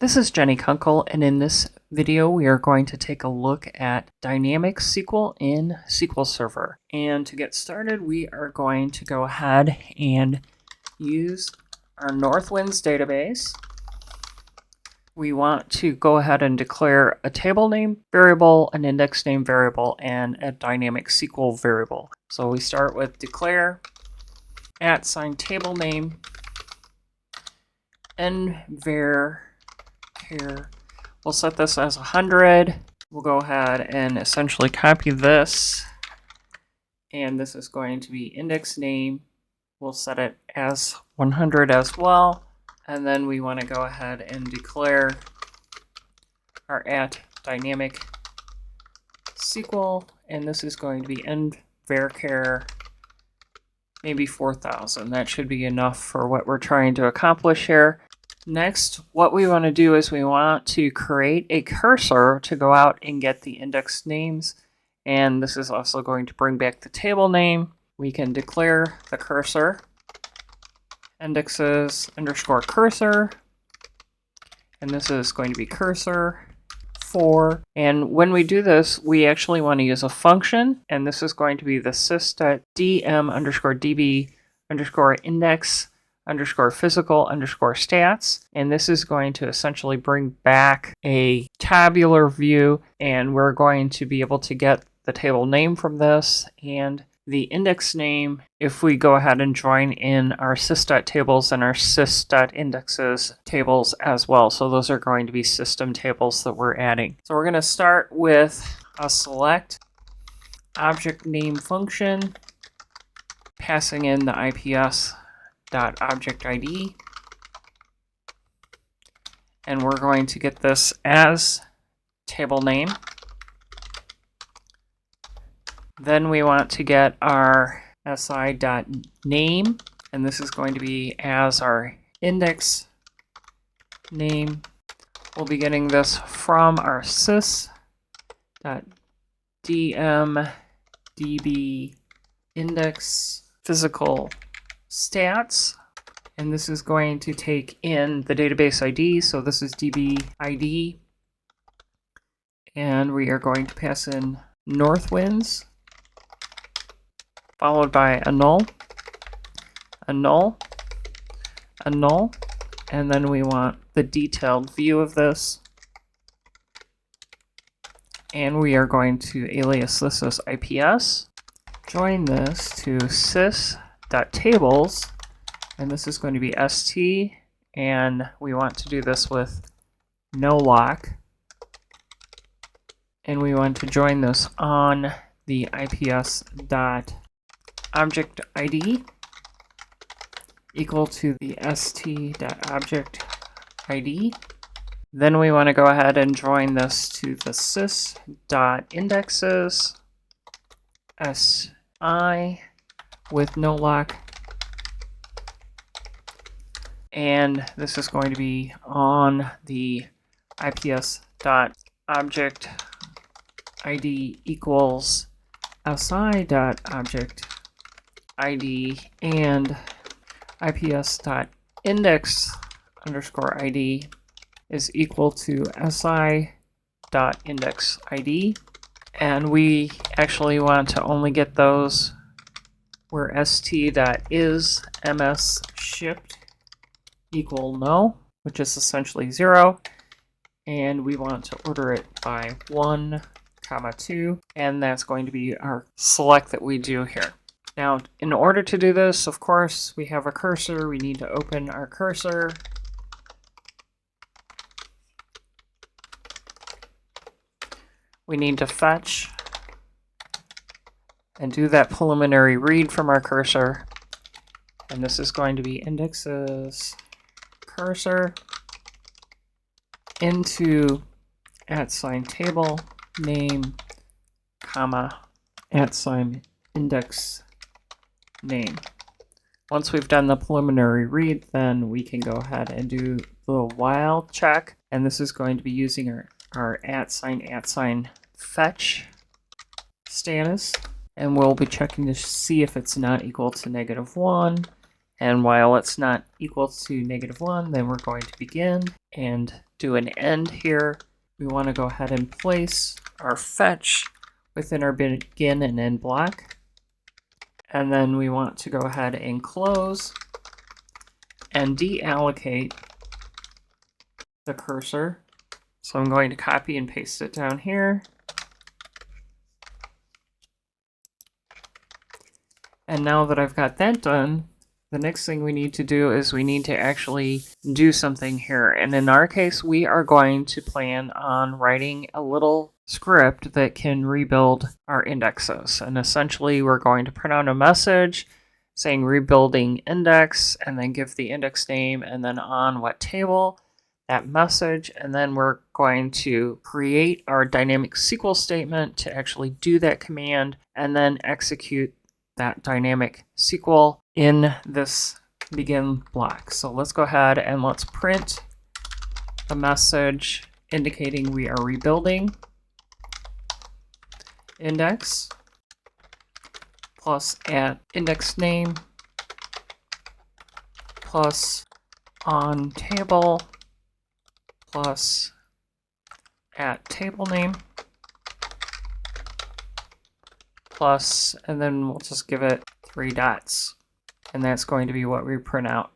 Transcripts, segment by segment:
This is Jenny Kunkel, and in this video we are going to take a look at dynamic SQL in SQL Server. And to get started, we are going to go ahead and use our Northwinds database. We want to go ahead and declare a table name variable, an index name variable, and a dynamic SQL variable. So we start with declare @table name and var here. We'll set this as 100. We'll go ahead and essentially copy this, and this is going to be index name. We'll set it as 100 as well, and then we want to go ahead and declare our @dynamic SQL, and this is going to be end varchar maybe 4000. That should be enough for what we're trying to accomplish here. Next, what we want to do is we want to create a cursor to go out and get the index names, and this is also going to bring back the table name. We can declare the cursor indexes underscore cursor, and this is going to be cursor 4. And when we do this, we actually want to use a function, and this is going to be the sys.dm underscore db underscore index underscore physical underscore stats, and this is going to essentially bring back a tabular view, and we're going to be able to get the table name from this and the index name if we go ahead and join in our sys.tables and our sys.indexes tables as well. So those are going to be system tables that we're adding. So we're going to start with a select object name function, passing in the IPS.object ID, and we're going to get this as table name. Then we want to get our si.name, and this is going to be as our index name. We'll be getting this from our sys.dm db index physical stats, and this is going to take in the database ID, so this is db ID, and we are going to pass in Northwinds, followed by a null, a null, a null, and then we want the detailed view of this, and we are going to alias this as IPS, join this to sys.tables, and this is going to be st, and we want to do this with no lock, and we want to join this on the IPS.object ID equal to the st.object ID. Then we want to go ahead and join this to the sys.indexes si with no lock, and this is going to be on the IPS.object ID equals si.object ID, and IPS.index underscore ID is equal to si.index ID, and we actually want to only get those where st.is ms shipped equal no, which is essentially 0, and we want to order it by 1, 2, and that's going to be our select that we do here. Now, in order to do this, of course, we have a cursor. We need to open our cursor. We need to fetch and do that preliminary read from our cursor, and this is going to be indexes cursor into @table name, comma, @index name. Once we've done the preliminary read, then we can go ahead and do the while check, and this is going to be using our @sign fetch status, and we'll be checking to see if it's not equal to -1, and while it's not equal to -1, then we're going to begin, and do an end here. We want to go ahead and place our fetch within our begin and end block. And then we want to go ahead and close and deallocate the cursor. So I'm going to copy and paste it down here. And now that I've got that done, the next thing we need to do is we need to actually do something here. And in our case, we are going to plan on writing a little script that can rebuild our indexes. And essentially, we're going to print out a message saying rebuilding index, and then give the index name, and then on what table, that message. And then we're going to create our dynamic SQL statement to actually do that command, and then execute that dynamic SQL in this begin block. So let's go ahead and let's print a message indicating we are rebuilding index plus at index name plus on table plus at table name plus, and then we'll just give it 3 dots. And that's going to be what we print out.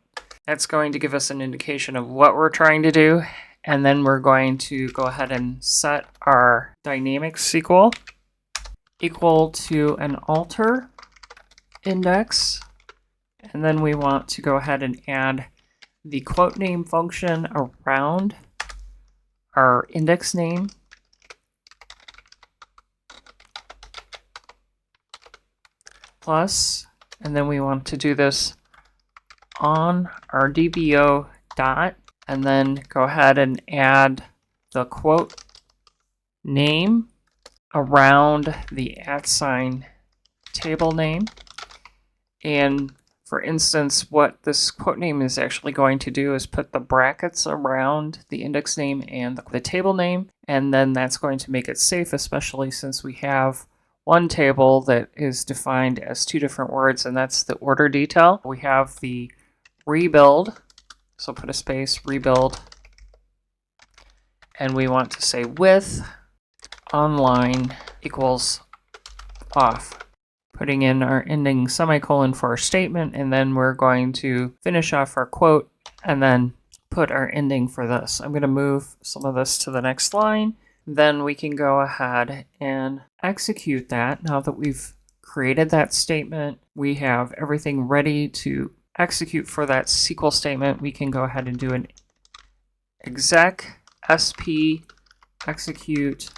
That's going to give us an indication of what we're trying to do. And then we're going to go ahead and set our dynamic SQL equal to an alter index. And then we want to go ahead and add the quote name function around our index name. Plus, and then we want to do this on our DBO dot, and then go ahead and add the quote name around the @ table name. And for instance, what this quote name is actually going to do is put the brackets around the index name and the table name, and then that's going to make it safe, especially since we have one table that is defined as 2 different words, and that's the order detail. We have the rebuild, so put a space, rebuild, and we want to say with online equals off, putting in our ending semicolon for our statement, and then we're going to finish off our quote and then put our ending for this. I'm going to move some of this to the next line. Then we can go ahead and execute that. Now that we've created that statement, we have everything ready to execute for that SQL statement. We can go ahead and do an exec sp execute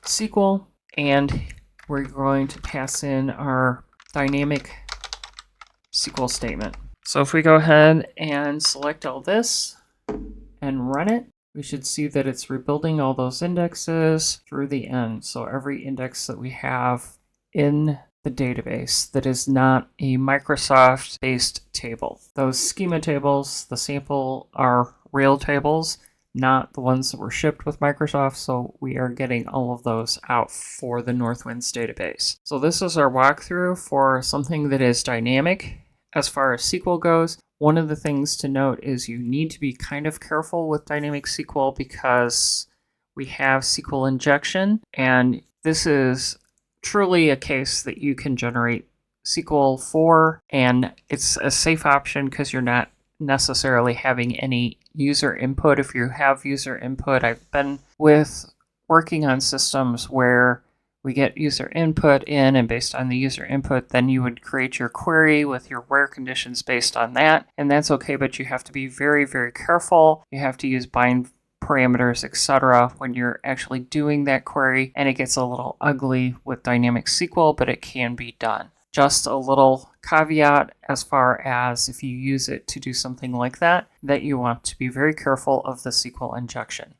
SQL, and we're going to pass in our dynamic SQL statement. So if we go ahead and select all this and run it, we should see that it's rebuilding all those indexes through the end. So every index that we have in the database that is not a Microsoft-based table. Those schema tables, the sample, are real tables, not the ones that were shipped with Microsoft. So we are getting all of those out for the Northwinds database. So this is our walkthrough for something that is dynamic as far as SQL goes. One of the things to note is you need to be kind of careful with dynamic SQL because we have SQL injection, and this is truly a case that you can generate SQL for, and it's a safe option because you're not necessarily having any user input. If you have user input, I've been working on systems where we get user input in, and based on the user input, then you would create your query with your where conditions based on that. And that's okay, but you have to be very, very careful. You have to use bind parameters, etc. when you're actually doing that query. And it gets a little ugly with dynamic SQL, but it can be done. Just a little caveat as far as if you use it to do something like that, that you want to be very careful of the SQL injection.